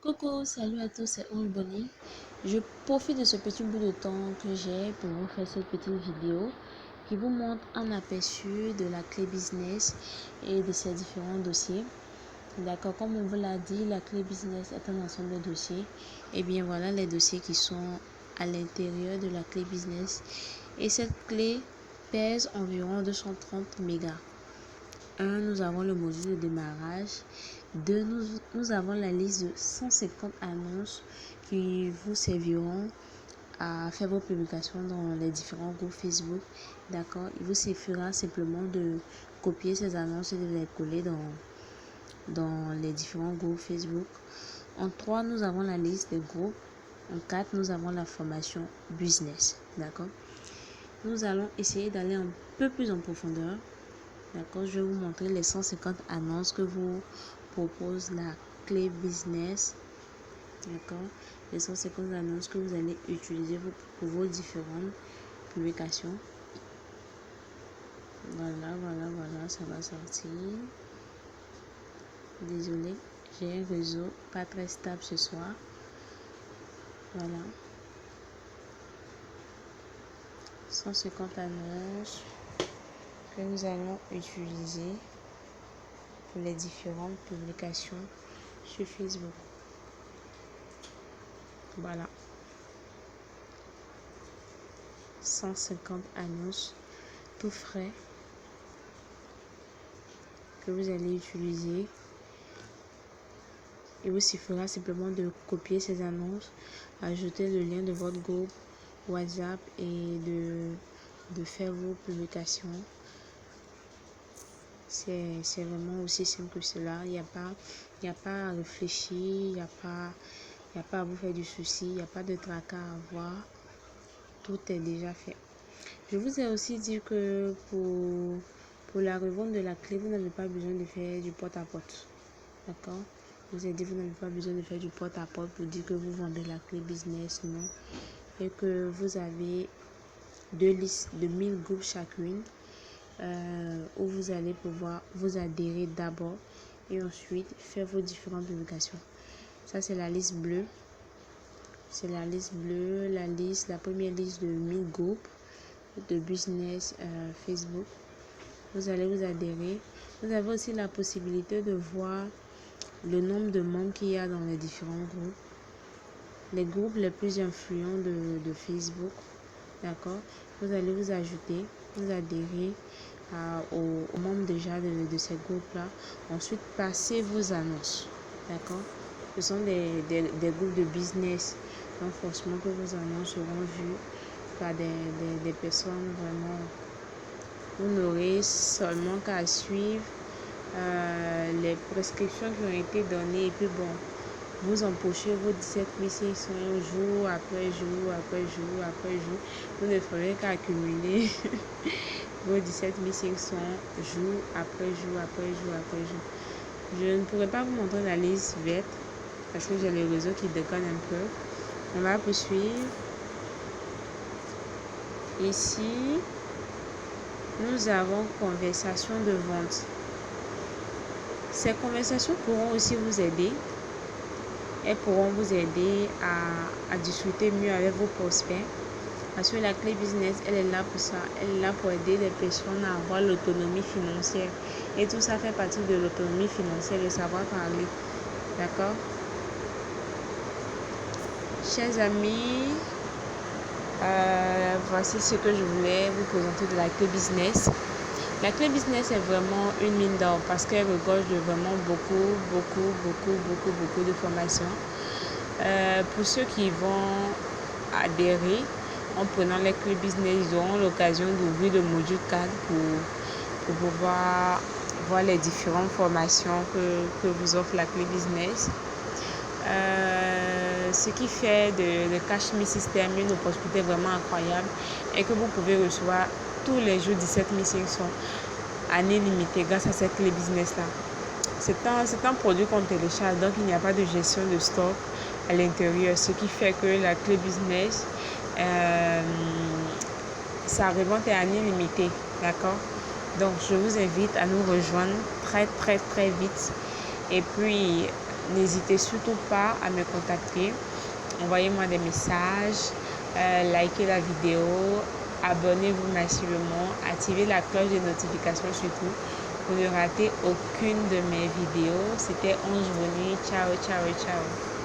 Coucou, salut à tous, c'est Oul Bonnie. Je profite de ce petit bout de temps que j'ai pour vous faire cette petite vidéo qui vous montre un aperçu de la clé business et de ses différents dossiers. D'accord, comme on vous l'a dit, la clé business est un ensemble de dossiers. Et bien voilà les dossiers qui sont à l'intérieur de la clé business. Et cette clé pèse environ 230 mégas. 1. Nous avons le module de démarrage. 2. Nous avons la liste de 150 annonces qui vous serviront à faire vos publications dans les différents groupes Facebook. D'accord. Il vous suffira simplement de copier ces annonces et de les coller dans les différents groupes Facebook. En 3, nous avons la liste des groupes. En 4, nous avons la formation business. D'accord. Nous allons essayer d'aller un peu plus en profondeur. D'accord, je vais vous montrer les 150 annonces que vous propose la clé business. D'accord, les 150 annonces que vous allez utiliser pour vos différentes publications. Voilà, ça va sortir. Désolé, j'ai un réseau pas très stable ce soir. Voilà. 150 annonces que nous allons utiliser pour les différentes publications sur Facebook. Voilà. 150 annonces tout frais que vous allez utiliser. Il vous suffira simplement de copier ces annonces, ajouter le lien de votre groupe WhatsApp et de faire vos publications. C'est vraiment aussi simple que cela. Il n'y a pas à réfléchir, il n'y a pas à vous faire du souci, il n'y a pas de tracas à avoir. Tout est déjà fait. Je vous ai aussi dit que pour la revente de la clé, vous n'avez pas besoin de faire du porte-à-porte. D'accord? Je vous ai dit, vous n'avez pas besoin de faire du porte-à-porte pour dire que vous vendez la clé business, non. Et que vous avez 2 listes de 1000 groupes chacune où vous allez pouvoir vous adhérer d'abord et ensuite faire vos différentes publications. Ça, c'est la liste bleue. C'est la liste bleue, la première liste de 1000 groupes de business Facebook. Vous allez vous adhérer. Vous avez aussi la possibilité de voir le nombre de membres qu'il y a dans les différents groupes, les groupes les plus influents de Facebook. D'accord. Vous allez vous ajouter, vous adhérer aux membres déjà de ces groupes-là. Ensuite, passez vos annonces. D'accord. Ce sont des groupes de business. Donc, forcément que vos annonces seront vues par des personnes vraiment. Vous n'aurez seulement qu'à suivre les prescriptions qui ont été données et puis bon, vous empochez vos 17 500 jour après jour après jour après jour. Vous ne ferez qu'à accumuler vos 17 500 jour après jour après jour après jour. Je ne pourrais pas vous montrer la liste verte parce que j'ai le réseau qui déconne un peu. On va poursuivre. Ici, nous avons conversation de vente. Ces conversations pourront aussi vous aider. Elles pourront vous aider à discuter mieux avec vos prospects. Parce que la clé business, elle est là pour ça. Elle est là pour aider les personnes à avoir l'autonomie financière. Et tout ça fait partie de l'autonomie financière, de savoir parler. D'accord? Chers amis, voici ce que je voulais vous présenter de la clé business. La clé business est vraiment une mine d'or parce qu'elle regorge de vraiment beaucoup de formations. Pour ceux qui vont adhérer en prenant les clés business, ils auront l'occasion d'ouvrir le module 4 pour pouvoir voir les différentes formations que vous offre la clé business. Ce qui fait de Cash Me System une opportunité vraiment incroyable et que vous pouvez recevoir tous les jours 17 500 année limitée grâce à cette clé business là. C'est un produit qu'on télécharge, donc il n'y a pas de gestion de stock à l'intérieur, ce qui fait que la clé business sa revente est année limitée. D'accord? Donc je vous invite à nous rejoindre très vite. Et puis n'hésitez surtout pas à me contacter. Envoyez-moi des messages, likez la vidéo, abonnez-vous massivement, activez la cloche de notification surtout pour ne rater aucune de mes vidéos. C'était Ange Bonny. Ciao, ciao, ciao.